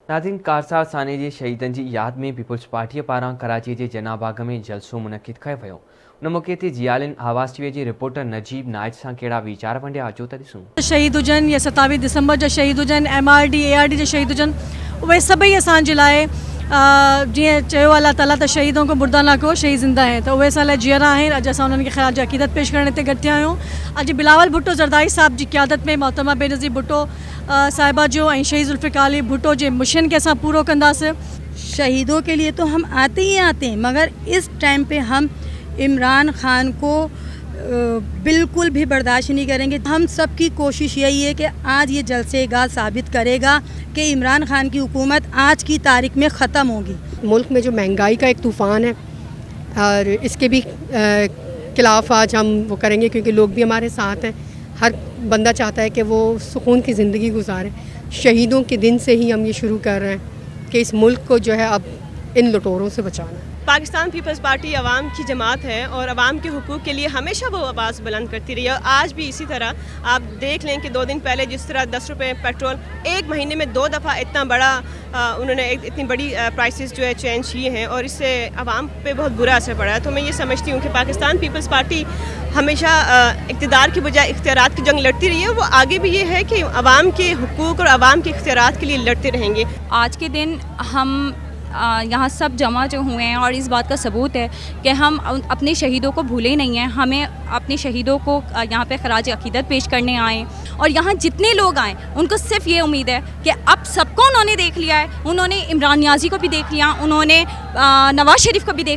नाज़रीन, कारसार साने जे शहीदनि जी यादि में पीपुल्स पार्टीअ पारां कराची जे जनाबाग में जलसो मुनक़िद कयो वियो। उन मौक़े ते जियालिन आवाज़ टीवीअ जे रिपोर्टर नजीब नाइज सां कहिड़ा वीचार वंडिया, अचो त ॾिसूं। शहीद हुजनि या 27 दिसंबर जा शहीद हुजनि, MRD ARD जा शहीद हुजनि, उहे सभई असांजे लाइ जीअं चयो अल्लाह ताला त शहीदों को मुर्दा न को, शहीद ज़िंदा हैं, त उहे असां लाइ जीअरा आहिनि। अॼु असां उन्हनि खे ख़राज अक़ीदत पेश करण हिते गॾु थिया आहियूं। अॼु बिलावल भुट्टो ज़रदारी साहब जी क़यादत में मोहतरमा बेनज़ीर भुट्टो साहिबा जो ऐं शहीद ज़ुल्फ़िकार अली भुट्टो जे मिशन खे असां पूरो कंदासीं। शहीदों के लिए तो हम आते ही आते हैं, मगर इस टाइम पे हम इमरान खान को बिल्कुल भी बर्दाश्त नहीं करेंगे। हम सब की कोशिश यही है कि आज ये जलसेगा साबित करेगा कि इमरान खान की हुकूमत आज की तारीख में ख़त्म होगी। मुल्क में जो महंगाई का एक तूफ़ान है और इसके भी खिलाफ आज हम वो करेंगे, क्योंकि लोग भी हमारे साथ हैं। हर बंदा चाहता है कि वो सुकून की ज़िंदगी गुजारे। शहीदों के दिन से ही हम ये शुरू कर रहे हैं कि इस मुल्क को जो है अब इन लुटेरों से बचाना है। पाकिस्तान पीपल्स पार्टी अवाम की जमात है और अवाम के हुकूक़ के लिए हमेशा वो आवाज़ बुलंद करती रही है। आज भी इसी तरह आप देख लें कि 2 दिन पहले जिस तरह 10 रुपये पेट्रोल एक महीने में 2 दफ़ा इतना बड़ा उन्होंने इतनी बड़ी प्राइसेस जो है चेंज किए हैं और इससे अवाम पे बहुत बुरा असर पड़ा है। तो मैं ये समझती हूँ कि पाकिस्तान पीपल्स पार्टी हमेशा इक़्तिदार की बजाय इख्तियारात की जंग लड़ती रही है। वो आगे भी ये है कि अवाम के हुकूक़ और अवाम के इख्तियारात के लिए लड़ते रहेंगे। आज के दिन हम यहाँ सब जमा जो हुए हैं और इस बात का सबूत है कि हम अपने शहीदों को भूले नहीं हैं। हमें अपने शहीदों को यहाँ पे खराज अक़ीदत पेश करने आए और यहाँ जितने लोग आए उनको सिर्फ ये उम्मीद है कि अब सबको उन्होंने देख लिया है। उन्होंने इमरान नियाज़ी को भी देख लिया, उन्होंने नवाज़ शरीफ को भी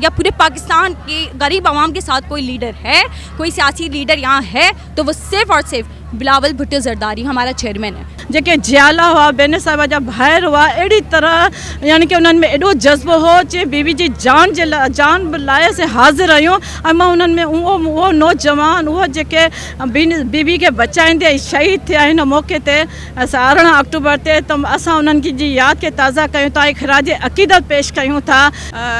या पूरे पाकिस्तान के गरीब आवाम के साथ कोई लीडर है, कोई सियासी लीडर यहाँ है तो वो सिर्फ़ और सिर्फ बिलावल भुट्टो ज़रदारी हमारा चेयरमैन है। जेके जियाला हुआ, बेन साहिबा जा भाइर हुआ, अहिड़ी तरह यानी कि उन्हनि में एॾो जज़्बो हो जे बीबी जी जान जे जान लाइ से हाज़िर आहियूं। ऐं मां उन्हनि में उहो नौजवान, उहो जेके बीबी खे बचाईंदे शहीद थिया आहिनि मौक़े ते 18 अक्टूबर ते, त असां उन्हनि जी यादि खे ताज़ा कयूं था ऐं ख़राज अक़ीदत पेश कयूं था।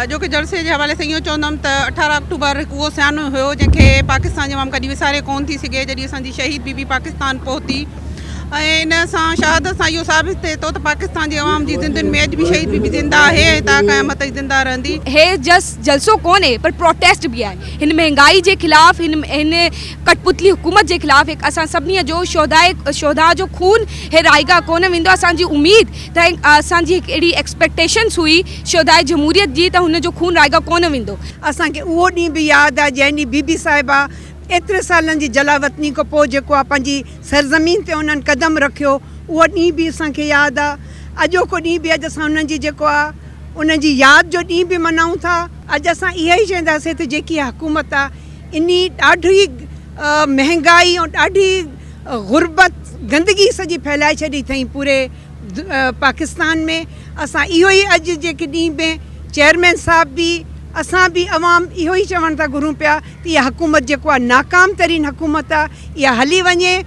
जो कि जलसे जे हवाले सां इहो चवंदमि त 18 अक्टूबर उहो सियानो हुयो जंहिंखे पाकिस्तान जो माण्हू कॾहिं विसारे कोन थी सघे, जॾहिं असांजी शहीद बीबी पाकिस्तान पहुती। ऐं इन सां शहादत सां इहो साबित थिए थो त पाकिस्तान जी अवाम जी ज़िंदगियुनि में अॼु बि शहीद बीबी ज़िंदा आहे, ता क़यामत ज़िंदा रहंदी। हे जलसो कोन है पर प्रोटेस्ट भी आहे हिन महंगाई जे ख़िलाफ़, हिन कठपुतली हुकूमत जे ख़िलाफ़। हिकु असां सभिनी जो शोधा जो खून हे राइगा कोन वेंदो। असांजी उम्मीद त असांजी हिकु अहिड़ी एक्सपेक्टेशन्स हुई शोधाए जमहूरियत जी त हुन जो खून राइगा कोन वेंदो। असांखे उहो ॾींहुं बि यादि आहे जंहिं ॾींहुं बीबी साहिबा एतिरे सालनि जी जलावतनी खां पोइ जेको आहे पंहिंजी सरज़मीन ते उन्हनि क़दम रखियो, उहो ॾींहुं बि असांखे यादि आहे। अॼोको ॾींहुं बि अॼु असां उन्हनि जी जेको आहे उन्हनि जी यादि जो ॾींहुं बि मल्हायूं था। अॼु असां इहा ई चवंदासीं त जेकी हुकूमत आहे इन ॾाढी महांगाई ऐं ॾाढी गुरबत गंदगी सॼी फैलाए छॾी अथई पूरे पाकिस्तान में। असां इहो ई अॼु जेके ॾींहुं में चेयरमैन साहब बि असां बि अवाम इहो ई चवण था घुरूं पिया त इहा हुकूमत जेको आहे नाकाम तरीन हुकूमत आहे, इहा हली वञे